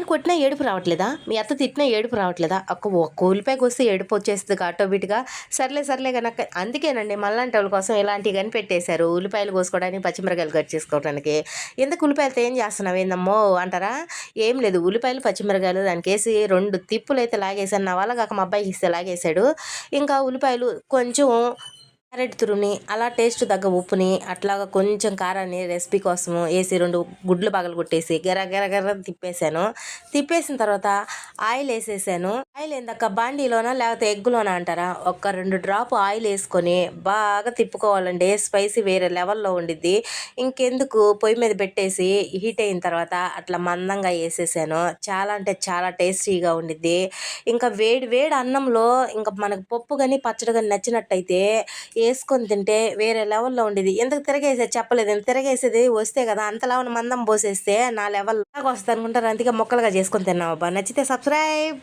కొట్టినా ఏడుపు రావట్లేదా? మీ అత్త తిట్టినా ఏడుపు రావట్లేదా? ఒక్క ఉల్లిపాయ కోస్తే ఏడుపు వచ్చేస్తది ఆటోమేటిక్‌గా. సర్లే సర్లే గనక అందుకేనండి మనలాంటోళ్ళ కోసం ఇలాంటివి కనిపెట్టేశారు. ఉల్లిపాయలు కోసుకోవడానికి, పచ్చిమిరపకాయలు కట్ చేసుకోవడానికి. ఎందుకు ఉల్లిపాయలతో ఏం చేస్తున్నావు ఏందమ్మో అంటారా? ఏం లేదు ఉల్లిపాయలు, పచ్చిమిరపకాయలు దానికేసి 2 తిప్పులైతే లాగేశాను. నా వల్ల కాక మా అబ్బాయికి ఇస్తే లాగేశాడు. ఇంకా ఉల్లిపాయలు కొంచెం క్యారెట్ తురుముని, అలా టేస్ట్ తగ్గ ఉప్పుని, అట్లాగా కొంచెం కారాన్ని రెసిపీ కోసము ఏసి 2 గుడ్లు పగలగొట్టేసి గర గర గర తిప్పేసాను. తిప్పేసిన తర్వాత ఆయిలేసేసాను. ఆయిలేందక్కా బాండీలోనా లేకపోతే ఎగ్గులోనా అంటారా? ఒక 2 డ్రాప్ ఆయిలేసుకొని బాగా తిప్పుకోవాలండి. స్పైసీ వేరే లెవెల్‌లో ఉండిద్ది. ఇంకెందుకు పొయ్యి మీద పెట్టేసి హీట్ అయిన తర్వాత అట్లా మందంగా ఏసేసాను. చాలా అంటే చాలా టేస్టీగా ఉండిద్ది. ఇంకా వేడి వేడి అన్నంలో ఇంక మనకు పప్పు గాని, పచ్చడి గాని నచ్చినట్టయితే ఏసుకొని తింటే వేరే లెవెల్‌లో ఉండేది. ఎందుకు తిరగేసేది చెప్పలేదు. తిరగేసేది వస్తే కదా! అంతలావున మందం పోసేస్తే నా లెవెల్ వస్తదనుకుంటారు. అందుకే ముక్కలుగా చేసుకొని తిన్నామబ్బా. నచ్చితే సబ్స్క్రైబ్.